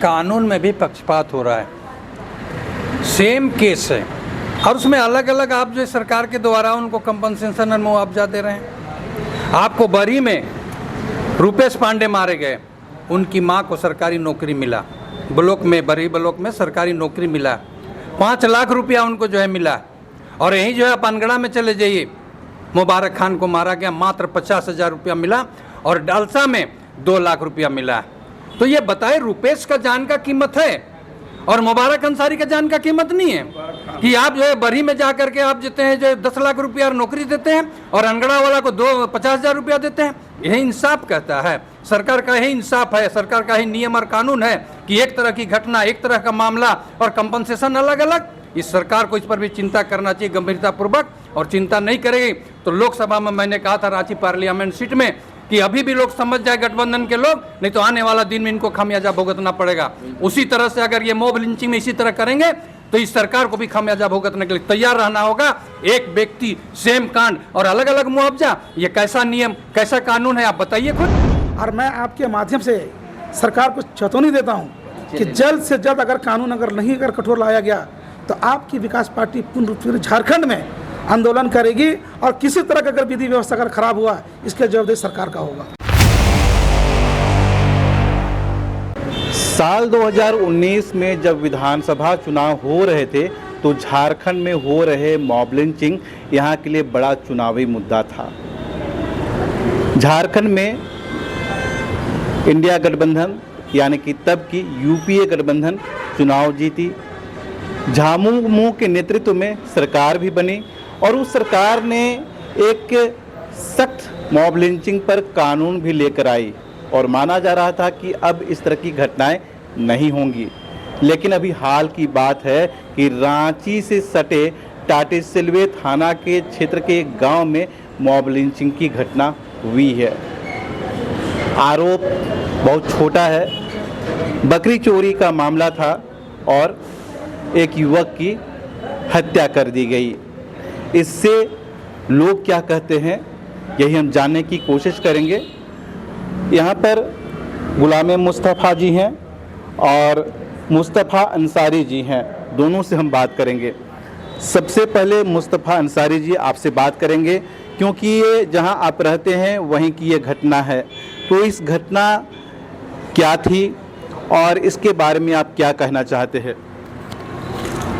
कानून में भी पक्षपात हो रहा है। सेम केस है और उसमें अलग अलग आप जो सरकार के द्वारा उनको कंपनसेशन और मुआवजा दे रहे हैं। आपको बरी में रूपेश पांडे मारे गए, उनकी मां को सरकारी नौकरी मिला, ब्लॉक में, बरी ब्लॉक में सरकारी नौकरी मिला, 5 लाख रुपया उनको जो है मिला। और यहीं जो है पानगढ़ा में चले जाइए, मुबारक खान को मारा गया, मात्र 50,000 रुपया मिला और डालसा में 2 लाख रुपया मिला। तो ये बताए रूपेश का जान का कीमत है और मुबारक अंसारी का जान का कीमत नहीं है कि आप जो है बरी में जा करके आप देते हैं जो 10 लाख रुपया नौकरी देते हैं और अनगढ़ा वाला को 50,000 रुपया देते हैं। यही इंसाफ कहता है, सरकार का यही इंसाफ है, सरकार का ही नियम और कानून है कि एक तरह की घटना, एक तरह का मामला और कंपनसेशन अलग अलग। इस सरकार को इस पर भी चिंता करना चाहिए गंभीरतापूर्वक, और चिंता नहीं करेगी तो लोकसभा में मैंने कहा था रांची पार्लियामेंट सीट में कि अभी भी लोग समझ जाए गठबंधन के लोग, नहीं तो आने वाला दिन में इनको खामियाजा भुगतना पड़ेगा। उसी तरह से अगर ये मॉब लिंचिंग में इसी तरह करेंगे तो इस सरकार को भी खामियाजा भुगतने के लिए तैयार रहना होगा। एक व्यक्ति सेम कांड और अलग अलग मुआवजा, ये कैसा नियम, कैसा कानून है, आप बताइए खुद। और मैं आपके माध्यम से सरकार को चेतावनी देता हूं कि जल्द से जल्द अगर कानून नहीं कठोर लाया गया तो आपकी विकास पार्टी पूर्ण झारखंड में आंदोलन करेगी और किसी तरह का अगर विधि व्यवस्था अगर खराब हुआ इसके जवाबदेही सरकार का होगा। साल 2019 में जब विधानसभा चुनाव हो रहे थे तो झारखंड में हो रहे मॉब लिंचिंग यहाँ के लिए बड़ा चुनावी मुद्दा था। झारखंड में इंडिया गठबंधन यानी कि तब की यूपीए गठबंधन चुनाव जीती, झामुमो के नेतृत्व में सरकार भी बनी और उस सरकार ने एक सख्त मॉब लिंचिंग पर कानून भी लेकर आई और माना जा रहा था कि अब इस तरह की घटनाएं नहीं होंगी। लेकिन अभी हाल की बात है कि रांची से सटे टाटीसिलवे थाना के क्षेत्र के एक गांव में मॉब लिंचिंग की घटना हुई है। आरोप बहुत छोटा है, बकरी चोरी का मामला था और एक युवक की हत्या कर दी गई। इससे लोग क्या कहते हैं यही हम जानने की कोशिश करेंगे। यहाँ पर गुलाम मुस्तफ़ा जी हैं और मुस्तफ़ा अंसारी जी हैं, दोनों से हम बात करेंगे। सबसे पहले मुस्तफ़ा अंसारी जी आपसे बात करेंगे क्योंकि ये जहाँ आप रहते हैं वहीं की ये घटना है। तो इस घटना क्या थी और इसके बारे में आप क्या कहना चाहते हैं?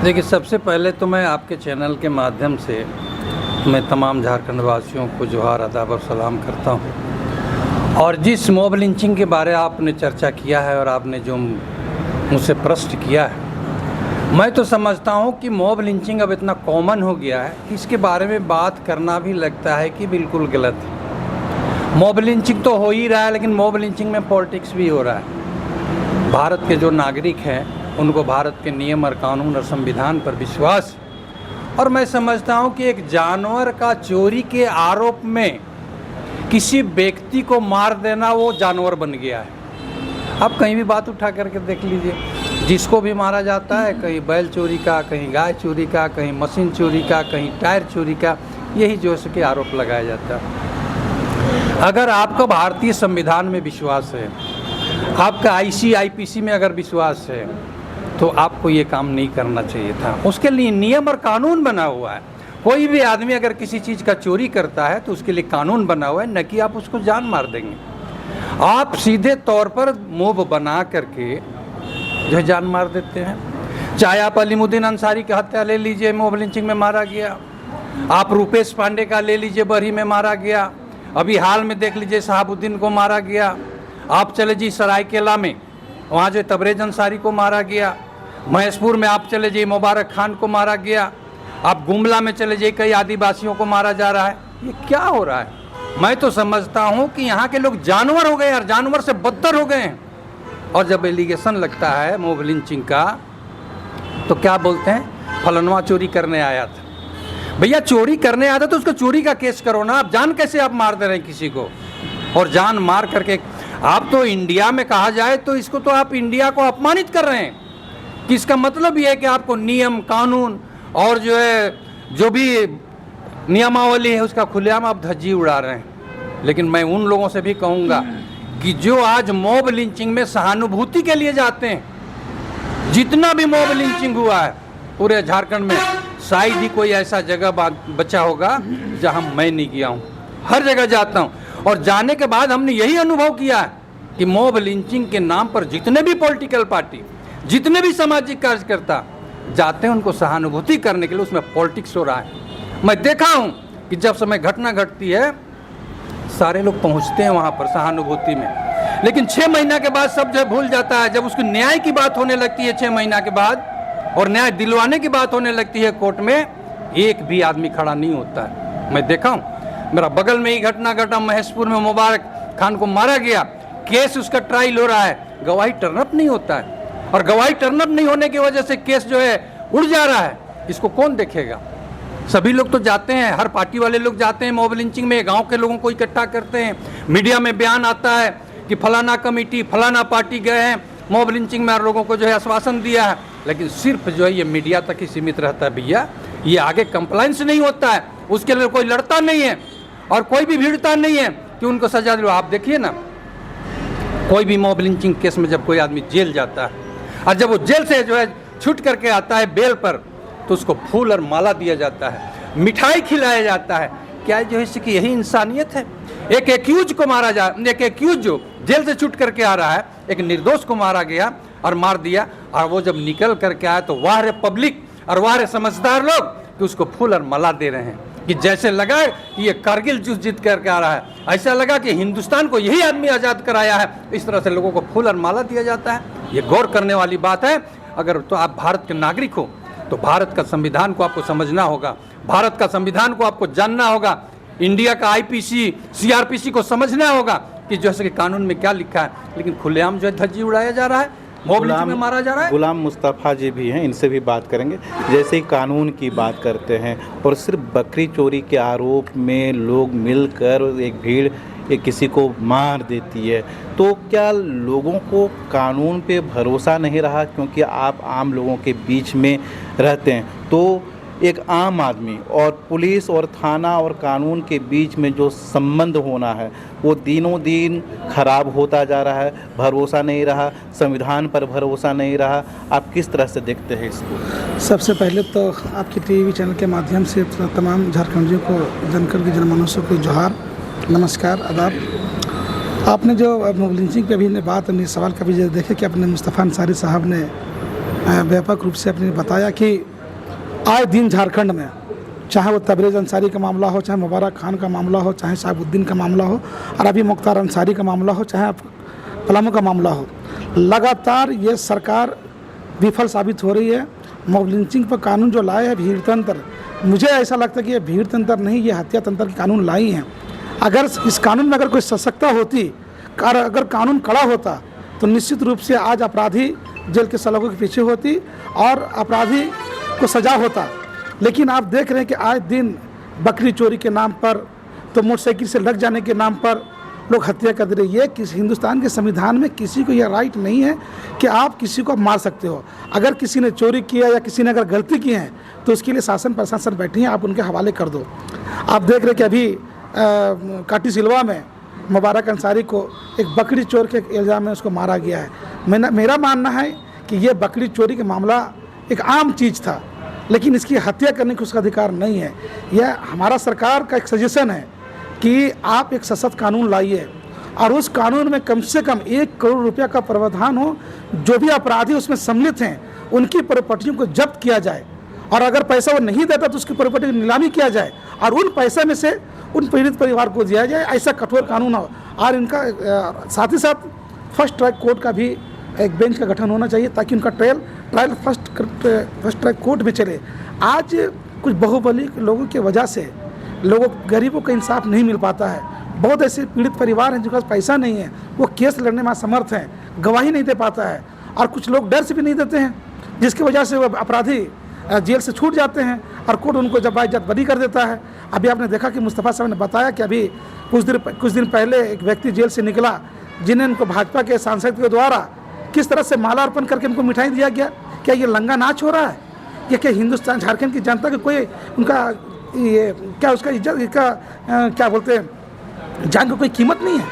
देखिए, सबसे पहले तो मैं आपके चैनल के माध्यम से मैं तमाम झारखंड वासियों को जोहार, आदाब और सलाम करता हूं। और जिस मॉब लिंचिंग के बारे आपने चर्चा किया है और आपने जो मुझसे प्रश्न किया है, मैं तो समझता हूं कि मॉब लिंचिंग अब इतना कॉमन हो गया है कि इसके बारे में बात करना भी लगता है कि बिल्कुल गलत है। मॉब लिंचिंग तो हो ही रहा है, लेकिन मॉब लिंचिंग में पॉलिटिक्स भी हो रहा है। भारत के जो नागरिक हैं उनको भारत के नियम और कानून और संविधान पर विश्वास, और मैं समझता हूं कि एक जानवर का चोरी के आरोप में किसी व्यक्ति को मार देना वो जानवर बन गया है। आप कहीं भी बात उठा करके देख लीजिए, जिसको भी मारा जाता है, कहीं बैल चोरी का, कहीं गाय चोरी का, कहीं मशीन चोरी का, कहीं टायर चोरी का, यही जो है कि आरोप लगाया जाता है। अगर आपका भारतीय संविधान में विश्वास है, आपका ICIPC में अगर विश्वास है, तो आपको ये काम नहीं करना चाहिए था। उसके लिए नियम और कानून बना हुआ है। कोई भी आदमी अगर किसी चीज़ का चोरी करता है तो उसके लिए कानून बना हुआ है, न कि आप उसको जान मार देंगे। आप सीधे तौर पर मोब बना करके जो है जान मार देते हैं। चाहे आप अलीमुद्दीन अंसारी की हत्या ले लीजिए, मॉब लिंचिंग में मारा गया। आप रूपेश पांडे का ले लीजिए, बरही में मारा गया। अभी हाल में देख लीजिए शहाबुद्दीन को मारा गया। आप चले जी सरायकेला में, वहाँ जो तबरेज अंसारी को मारा गया। महेशपुर में आप चले जाइए, मुबारक खान को मारा गया। आप गुमला में चले जाइए, कई आदिवासियों को मारा जा रहा है। ये क्या हो रहा है? मैं तो समझता हूँ कि यहाँ के लोग जानवर हो गए और जानवर से बदतर हो गए हैं। और जब एलिगेशन लगता है मॉब लिंचिंग का तो क्या बोलते हैं, फलनवा चोरी करने आया था। भैया चोरी करने आया था तो उसको चोरी का केस करो ना। आप जान कैसे आप मार दे रहे हैं किसी को, और जान मार करके आप तो इंडिया में कहा जाए तो इसको तो आप इंडिया को अपमानित कर रहे हैं कि इसका मतलब ये है कि आपको नियम कानून और जो है जो भी नियमावली है उसका खुलेआम आप धज्जी उड़ा रहे हैं। लेकिन मैं उन लोगों से भी कहूँगा कि जो आज मॉब लिंचिंग में सहानुभूति के लिए जाते हैं, जितना भी मॉब लिंचिंग हुआ है पूरे झारखंड में, शायद ही कोई ऐसा जगह बचा होगा जहां मैं नहीं गया हूं। हर जगह जाता हूं और जाने के बाद हमने यही अनुभव किया है कि मॉब लिंचिंग के नाम पर जितने भी पॉलिटिकल पार्टी, जितने भी सामाजिक कार्यकर्ता जाते हैं उनको सहानुभूति करने के लिए, उसमें पॉलिटिक्स हो रहा है। मैं देखा हूं कि जब समय घटना घटती है सारे लोग पहुंचते हैं वहां पर सहानुभूति में, लेकिन 6 महीना के बाद सब जो भूल जाता है। जब उसकी न्याय की बात होने लगती है 6 महीना के बाद और न्याय दिलवाने की बात होने लगती है कोर्ट में, एक भी आदमी खड़ा नहीं होता है। मैं देखा हूँ, मेरा बगल में ही घटना घटा, महेशपुर में मुबारक खान को मारा गया, केस उसका ट्रायल हो रहा है, गवाही टर्नअप नहीं होता है और गवाही टर्नअप नहीं होने की वजह से केस जो है उड़ जा रहा है। इसको कौन देखेगा? सभी लोग तो जाते हैं, हर पार्टी वाले लोग जाते हैं मॉब लिंचिंग में, गांव के लोगों को इकट्ठा करते हैं, मीडिया में बयान आता है कि फलाना कमेटी फलाना पार्टी गए हैं मॉब लिंचिंग में और लोगों को जो है आश्वासन दिया है, लेकिन सिर्फ जो है ये मीडिया तक ही सीमित रहता है। भैया ये आगे कंप्लाइंस नहीं होता है, उसके लिए कोई लड़ता नहीं है और कोई भी भिड़ता नहीं है कि उनको सजा दिलो। आप देखिए ना, कोई भी मॉब लिंचिंग केस में जब कोई आदमी जेल जाता है और जब वो जेल से जो है छूट करके आता है बेल पर, तो उसको फूल और माला दिया जाता है, मिठाई खिलाया जाता है। क्या जो है इसकी यही इंसानियत है? एक एक्यूज को मारा जा, एक एक्यूज जो जेल से छूट करके आ रहा है, एक निर्दोष को मारा गया और मार दिया, और वो जब निकल करके आया तो वाह रे पब्लिक और वाह रे समझदार लोग कि उसको फूल और माला दे रहे हैं, कि जैसे लगा कि ये कारगिल युद्ध जीत करके आ रहा है, ऐसा लगा कि हिंदुस्तान को यही आदमी आज़ाद कराया है। इस तरह से लोगों को फूल और माला दिया जाता है। ये गौर करने वाली बात है। अगर तो आप भारत के नागरिक हो तो भारत का संविधान को आपको समझना होगा, भारत का संविधान को आपको जानना होगा, इंडिया का आईपीसी सीआरपीसी को समझना होगा कि जैसे कि कानून में क्या लिखा है, लेकिन खुलेआम जो है धज्जी उड़ाया जा रहा है, मॉब लिंचिंग में मारा जा रहा है। गुलाम मुस्तफ़ा जी भी हैं, इनसे भी बात करेंगे। जैसे ही कानून की बात करते हैं और सिर्फ बकरी चोरी के आरोप में लोग मिलकर एक भीड़ किसी को मार देती है, तो क्या लोगों को कानून पे भरोसा नहीं रहा? क्योंकि आप आम लोगों के बीच में रहते हैं, तो एक आम आदमी और पुलिस और थाना और कानून के बीच में जो संबंध होना है वो दिनों दिन खराब होता जा रहा है। भरोसा नहीं रहा, संविधान पर भरोसा नहीं रहा। आप किस तरह से देखते हैं इसको? सबसे पहले तो आपके टीवी चैनल के माध्यम से तमाम झारखंडियों को, जनकर की जनमानसों को जोहार, नमस्कार, आदाब। आपने जो मॉब लिंचिंग पे अभी ने बात, अपने सवाल का भी देखे कि अपने मुस्तफ़ा अंसारी साहब ने व्यापक रूप से अपने बताया कि आए दिन झारखंड में, चाहे वो तबरेज़ अंसारी का मामला हो, चाहे मुबारक खान का मामला हो, चाहे शहाबुद्दीन का मामला हो, और अभी मुख्तार अंसारी का मामला हो, चाहे पलामू का मामला हो, लगातार ये सरकार विफल साबित हो रही है। मॉब लिंचिंग पर कानून जो लाए है भीड़ तंत्र, मुझे ऐसा लगता है कि ये भीड़ तंत्र नहीं, ये हत्या तंत्र के कानून लाई हैं। अगर इस कानून में अगर कोई सशक्ता होती, अगर कानून कड़ा होता, तो निश्चित रूप से आज अपराधी जेल के सलाखों के पीछे होती और अपराधी को सजा होता। लेकिन आप देख रहे हैं कि आज दिन बकरी चोरी के नाम पर, तो मोटरसाइकिल से लग जाने के नाम पर लोग हत्या कर रहे हैं। ये किस हिंदुस्तान के संविधान में किसी को यह राइट नहीं है कि आप किसी को मार सकते हो। अगर किसी ने चोरी किया या किसी ने अगर गलती की है तो उसके लिए शासन प्रशासन बैठी है, आप उनके हवाले कर दो। आप देख रहे हैं कि अभी काटी सिलवा में मुबारक अंसारी को एक बकरी चोर के इल्ज़ाम में उसको मारा गया है। मेरा मानना है कि ये बकरी चोरी का मामला एक आम चीज़ था, लेकिन इसकी हत्या करने का उसका अधिकार नहीं है। यह हमारा सरकार का एक सजेशन है कि आप एक सशक्त कानून लाइए और उस कानून में कम से कम 1 करोड़ रुपया का प्रावधान हो। जो भी अपराधी उसमें सम्मिलित हैं उनकी प्रॉपर्टियों को जब्त किया जाए, और अगर पैसा वो नहीं देता तो उसकी प्रॉपर्टी की नीलामी किया जाए और उन पैसे में से उन पीड़ित परिवार को दिया जाए। ऐसा कठोर कानून हो। और इनका साथ ही साथ फर्स्ट ट्रैक कोर्ट का भी एक बेंच का गठन होना चाहिए ताकि उनका ट्रायल फर्स्ट ट्रैक कोर्ट में चले। आज कुछ बाहुबली लोगों की वजह से लोगों गरीबों को इंसाफ नहीं मिल पाता है। बहुत ऐसे पीड़ित परिवार हैं जिनके पास पैसा नहीं है, वो केस लड़ने में असमर्थ हैं, गवाही नहीं दे पाता है, और कुछ लोग डर से भी नहीं देते हैं, जिसकी वजह से वो अपराधी जेल से छूट जाते हैं और कोर्ट उनको जब बाइज्जत बरी कर देता है। अभी आपने देखा कि मुस्तफ़ा साहब ने बताया कि अभी कुछ दिन पहले एक व्यक्ति जेल से निकला जिन्हें उनको भाजपा के सांसद के द्वारा किस तरह से माला अर्पण करके उनको मिठाई दिया गया। क्या ये लंगा नाच हो रहा है? ये क्या हिंदुस्तान झारखंड की जनता के कोई उनका ये क्या उसका इज्जत का क्या बोलते हैं जान की कोई कीमत नहीं है?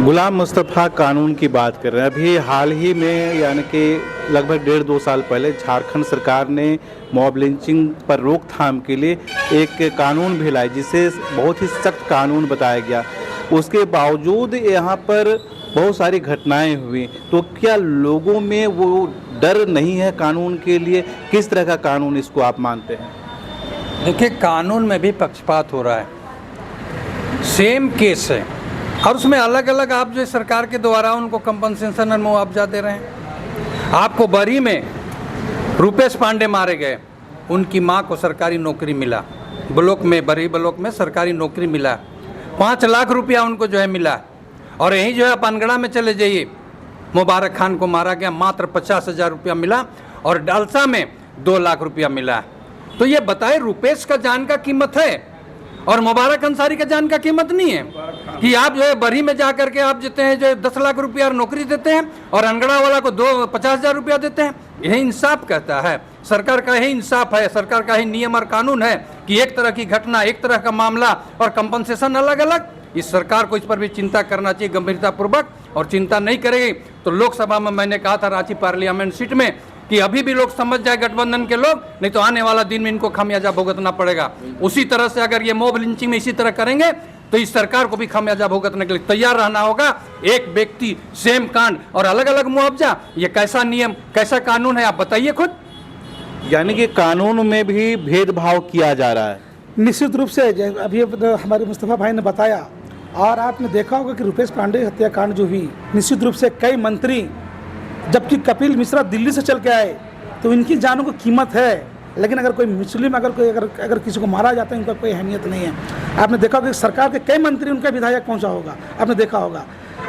गुलाम मुस्तफ़ा कानून की बात कर रहे हैं। अभी हाल ही में यानी कि लगभग 1.5-2 साल पहले झारखंड सरकार ने मॉब लिंचिंग पर रोकथाम के लिए एक कानून भी लाई, जिसे बहुत ही सख्त कानून बताया गया। उसके बावजूद यहाँ पर बहुत सारी घटनाएं हुई, तो क्या लोगों में वो डर नहीं है कानून के लिए? किस तरह का कानून इसको आप मानते हैं? देखिए, कानून में भी पक्षपात हो रहा है। सेम केस है और उसमें अलग अलग आप जो सरकार के द्वारा उनको कंपनसेशन और मुआवजा दे रहे हैं। आपको बरी में रुपेश पांडे मारे गए, उनकी मां को सरकारी नौकरी मिला, ब्लॉक में, बरी ब्लॉक में सरकारी नौकरी मिला, 5 लाख रुपया उनको जो है मिला। और यहीं जो है पानगढ़ा में चले जाइए, मुबारक खान को मारा गया, मात्र 50,000 रुपया मिला और डालसा में 2 लाख रुपया मिला। तो ये बताए रुपेश का जान का कीमत है और मुबारक अंसारी का जान का कीमत नहीं है कि आप जो है बरी में जा करके आप देते हैं जो 10 लाख रुपया नौकरी देते हैं और अनगढ़ा वाला को 50,000 रुपया देते हैं। यही इंसाफ कहता है, सरकार का यही इंसाफ है, सरकार का यही नियम और कानून है कि एक तरह की घटना, एक तरह का मामला और कंपनसेशन अलग अलग। इस सरकार को इस पर भी चिंता करना चाहिए गंभीरतापूर्वक, और चिंता नहीं करेगी तो लोकसभा में मैंने कहा था रांची पार्लियामेंट सीट में कि अभी भी लोग समझ जाए गठबंधन के लोग, नहीं तो आने वाला दिन में इनको खामियाजा भुगतना पड़ेगा। उसी तरह से अगर ये मॉब लिंचिंग में इसी तरह करेंगे तो इस सरकार को भी खामियाजा भुगतने के लिए तैयार रहना होगा। एक व्यक्ति सेम कांड और अलग अलग मुआवजा, ये कैसा नियम, कैसा कानून है, आप बताइए खुद। यानी कि कानून में भी भेदभाव किया जा रहा है। निश्चित रूप से अभी हमारे मुस्तफ़ा भाई ने बताया, और आपने देखा होगा कि रुपेश पांडे हत्याकांड जो हुई, निश्चित रूप से कई मंत्री, जबकि कपिल मिश्रा दिल्ली से चल के आए, तो इनकी जानों को कीमत है। लेकिन अगर कोई मुस्लिम अगर किसी को मारा जाता है, इनका कोई अहमियत नहीं है। आपने देखा होगा कि सरकार के कई मंत्री, उनका विधायक पहुंचा होगा, आपने देखा होगा।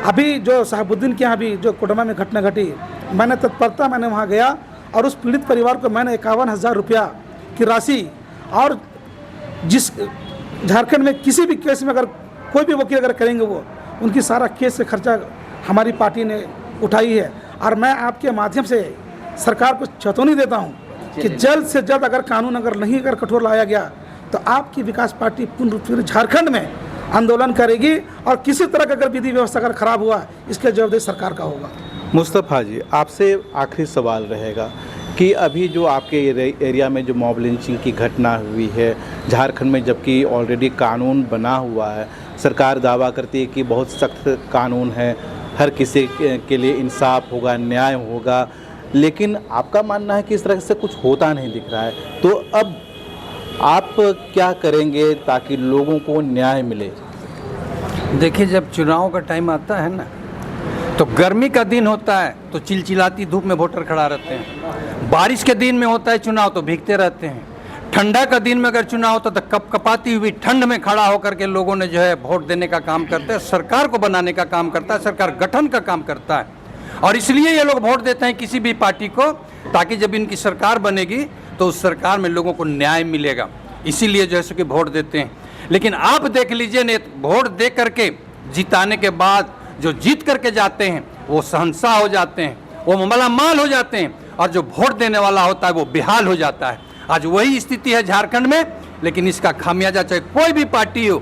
अभी जो साहबुद्दीन के यहाँ भी जो कोडरमा में घटना घटी, मैंने तत्परता मैंने वहाँ गया और उस पीड़ित परिवार को मैंने 51,000 रुपया की राशि, और जिस झारखंड में किसी भी केस में अगर कोई भी वकील अगर करेंगे, वो उनकी सारा केस से खर्चा हमारी पार्टी ने उठाई है। और मैं आपके माध्यम से सरकार को चेतावनी देता हूं कि जल्द से जल्द अगर कानून नहीं कठोर लाया गया तो आपकी विकास पार्टी पूर्ण झारखंड में आंदोलन करेगी, और किसी तरह का अगर विधि व्यवस्था अगर खराब हुआ, इसके जवाबदेही सरकार का होगा। मुस्तफ़ा जी, आपसे आखिरी सवाल रहेगा कि अभी जो आपके एरिया में जो मॉब लिंचिंग की घटना हुई है झारखंड में, जबकि ऑलरेडी कानून बना हुआ है, सरकार दावा करती है कि बहुत सख्त कानून है, हर किसी के लिए इंसाफ होगा, न्याय होगा, लेकिन आपका मानना है कि इस तरह से कुछ होता नहीं दिख रहा है, तो अब आप क्या करेंगे ताकि लोगों को न्याय मिले? देखिए, जब चुनाव का टाइम आता है ना, तो गर्मी का दिन होता है तो चिलचिलाती धूप में वोटर खड़ा रहते हैं, बारिश के दिन में होता है चुनाव तो भीगते रहते हैं, ठंडा का दिन में अगर चुनाव होता तो कपकपाती हुई ठंड में खड़ा होकर के लोगों ने जो है वोट देने का काम करते हैं, सरकार को बनाने का काम करता है, सरकार गठन का काम करता है। और इसलिए ये लोग वोट देते हैं किसी भी पार्टी को, ताकि जब इनकी सरकार बनेगी तो उस सरकार में लोगों को न्याय मिलेगा, इसीलिए जो है सो कि वोट देते हैं। लेकिन आप देख लीजिए, वोट दे करके जिताने के बाद जो जीत करके जाते हैं वो शहंशाह हो जाते हैं, वो मालामाल हो जाते हैं, और जो वोट देने वाला होता है वो बेहाल हो जाता है। आज वही स्थिति है झारखंड में, लेकिन इसका खामियाजा चाहे कोई भी पार्टी हो,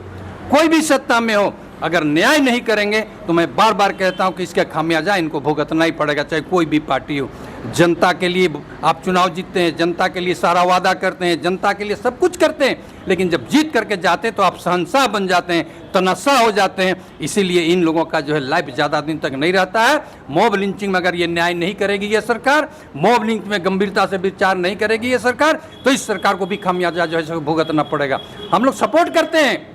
कोई भी सत्ता में हो, अगर न्याय नहीं करेंगे तो मैं बार बार कहता हूं कि इसका खामियाजा इनको भुगतना ही पड़ेगा, चाहे कोई भी पार्टी हो। जनता के लिए आप चुनाव जीतते हैं, जनता के लिए सारा वादा करते हैं, जनता के लिए सब कुछ करते हैं, लेकिन जब जीत करके जाते हैं तो आप शहंशाह बन जाते हैं, तनाशाह हो जाते हैं। इसीलिए इन लोगों का जो है लाइफ ज़्यादा दिन तक नहीं रहता है। मॉब लिंचिंग में अगर ये न्याय नहीं करेगी ये सरकार, मॉब लिंचिंग में गंभीरता से विचार नहीं करेगी ये सरकार, तो इस सरकार को भी खामियाजा जो है भुगतना पड़ेगा। हम लोग सपोर्ट करते हैं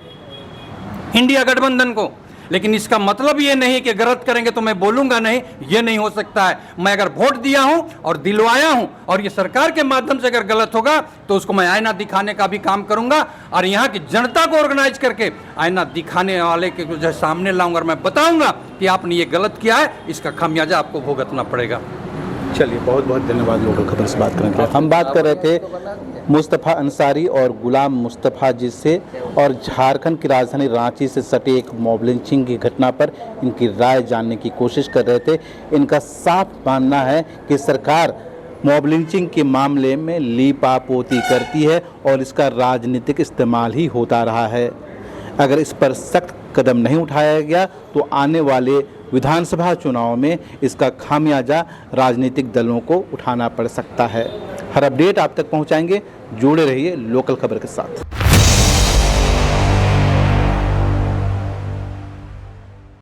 इंडिया गठबंधन को, लेकिन इसका मतलब ये नहीं कि गलत करेंगे तो मैं बोलूंगा नहीं, ये नहीं हो सकता है। मैं अगर वोट दिया हूं और दिलवाया हूं और ये सरकार के माध्यम से अगर गलत होगा तो उसको मैं आईना दिखाने का भी काम करूंगा, और यहाँ की जनता को ऑर्गेनाइज करके आईना दिखाने वाले के जो सामने लाऊंगा और मैं बताऊंगा कि आपने ये गलत किया है, इसका खामियाजा आपको भुगतना पड़ेगा। चलिए, बहुत बहुत धन्यवाद लोकल खबर से बात करने के लिए। हम बात कर रहे थे मुस्तफ़ा अंसारी और गुलाम मुस्तफ़ा जी से, और झारखंड की राजधानी रांची से सटे एक मॉब लिंचिंग की घटना पर इनकी राय जानने की कोशिश कर रहे थे। इनका साफ मानना है कि सरकार मॉब लिंचिंग के मामले में लीपापोती करती है और इसका राजनीतिक इस्तेमाल ही होता रहा है। अगर इस पर सख्त कदम नहीं उठाया गया तो आने वाले विधानसभा चुनाव में इसका खामियाजा राजनीतिक दलों को उठाना पड़ सकता है। हर अपडेट आप तक पहुंचाएंगे, जुड़े रहिए लोकल खबर के साथ।